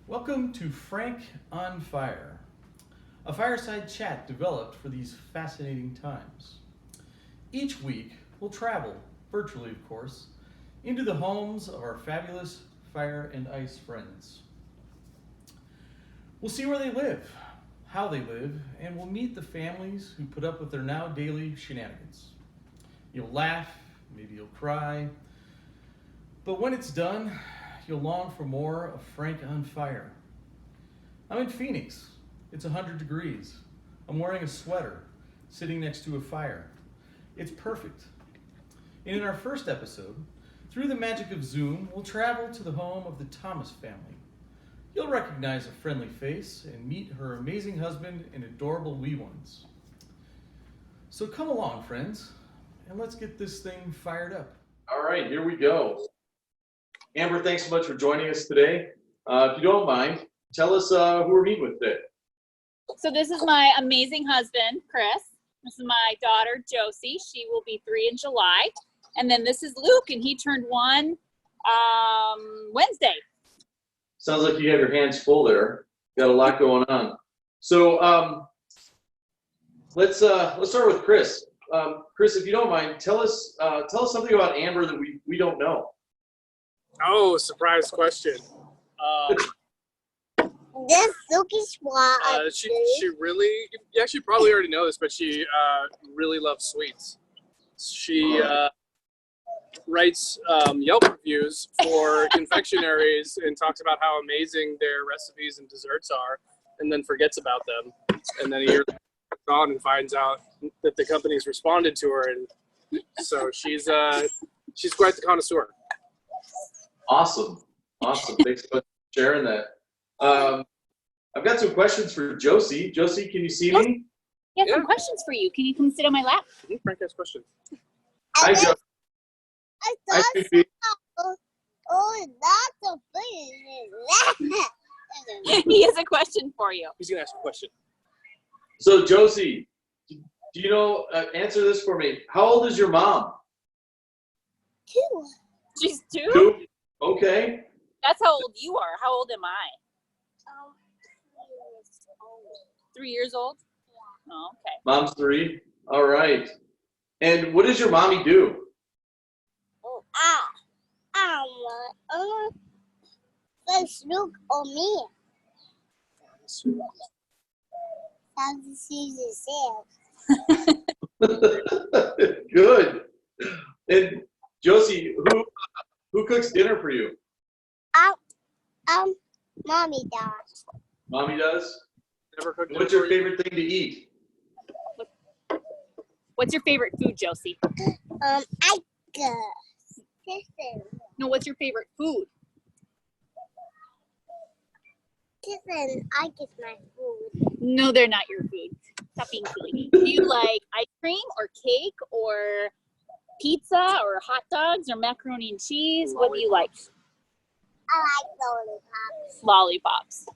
Welcome to Frank on Fire, a fireside chat developed for these fascinating times. Each week, we'll travel, virtually of course, into the homes of our fabulous fire and ice friends. We'll see where they live, how they live, and we'll meet the families who put up with their now daily shenanigans. You'll laugh, maybe you'll cry, but when it's done, you'll long for more of Frank on Fire. I'm in Phoenix. It's 100 degrees. I'm wearing a sweater, sitting next to a fire. It's perfect. And in our first episode, through the magic of Zoom, we'll travel to the home of the Thomas family. You'll recognize a friendly face and meet her amazing husband and adorable wee ones. So come along, friends, and let's get this thing fired up. All right, here we go. Amber, thanks so much for joining us today. If you don't mind, tell us who we're meeting with today. So this is my amazing husband, Chris. This is my daughter, Josie. She will be 3 in July. And then this is Luke, and he turned 1 Wednesday. Sounds like you have your hands full there. Got a lot going on. So let's start with Chris. Chris, if you don't mind, tell us something about Amber that we don't know. Oh, surprise question. This Silky Swat. She really, you actually probably already know this, but she really loves sweets. She writes Yelp reviews for confectionaries and talks about how amazing their recipes and desserts are, and then forgets about them. And then a year on and finds out that the company's responded to her, and so she's quite the connoisseur. Awesome. Thanks so much for sharing that. I've got some questions for Josie. Josie, can you see me? I have some questions for you. Can you come sit on my lap? Frank has questions. Hi, Josie. I Hi, thought Fifi. that's a big. He has a question for you. He's gonna ask a question. So, Josie, do you know, answer this for me. How old is your mom? 2. She's 2? 2? Okay. That's how old you are. How old am I? 3 years old? Oh, okay. Mom's 3. All right. And what does your mommy do? Let's look on me. How to see yourself. Good. And Josie, who cooks dinner for you? Mommy does. Mommy does? Never cooked What's your favorite thing to eat? What's your favorite food, Josie? I guess. No, what's your favorite food? Listen, I get my food. No, they're not your food. Stop being silly. Do you like ice cream or cake or pizza or hot dogs or macaroni and cheese? What do you like? I like lollipops. Lollipops.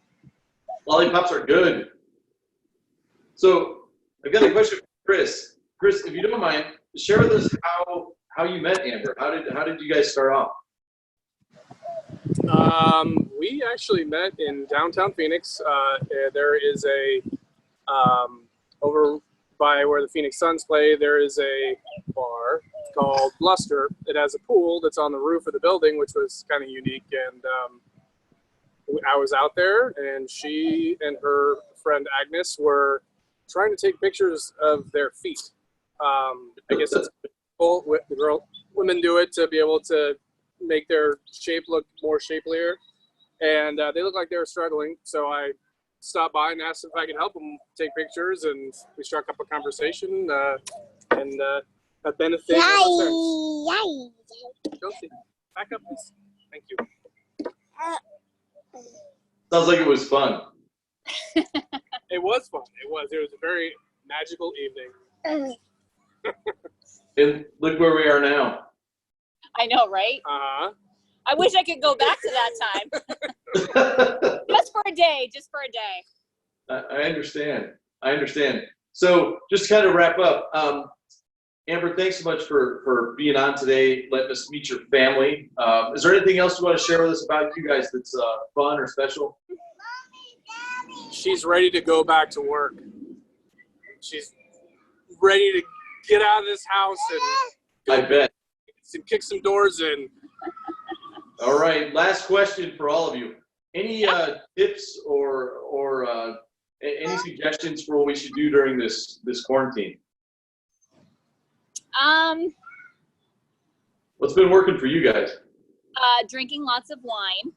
Lollipops are good. So I've got a question for Chris. Chris, if you don't mind, share with us how you met Amber. How did you guys start off? We actually met in downtown Phoenix. There is a over by where the Phoenix Suns play. There is a bar called Bluster. It has a pool that's on the roof of the building, which was kind of unique. And I was out there, and she and her friend Agnes were trying to take pictures of their feet. I guess it's cool. Women do it to be able to make their shape look more shapelier. And they looked like they were struggling, so I stopped by and asked if I could help them take pictures, and we struck up a conversation, and that benefited us. Josie, back up, please. Thank you. Sounds like it was fun. It was fun. It was a very magical evening. And look where we are now. I know, right? Uh-huh. I wish I could go back to that time. Just for a day. I understand. So just to kind of wrap up, Amber, thanks so much for being on today, letting us meet your family. Is there anything else you want to share with us about you guys that's fun or special? She's ready to go back to work. She's ready to get out of this house and I bet. kick some doors in. All right, last question for all of you. Any tips or any suggestions for what we should do during this quarantine? What's been working for you guys? Drinking lots of wine,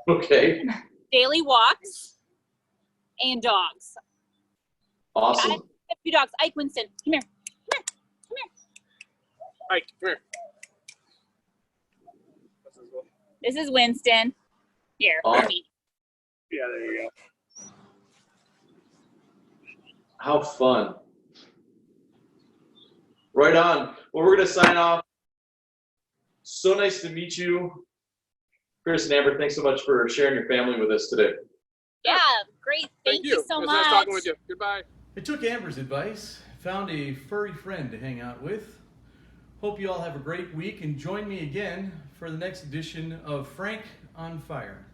Okay, daily walks, and dogs. awesome. Yeah, a few dogs. Ike, Winston, come here. Ike, come here. This is Winston. Here, Awesome. for me. Yeah, there you go. How fun. Right on. Well, we're going to sign off. So nice to meet you. Chris and Amber, thanks so much for sharing your family with us today. Yeah, great. Thank you so It was much. nice talking with you. Goodbye. I took Amber's advice, found a furry friend to hang out with. Hope you all have a great week and join me again for the next edition of Frank on Fire.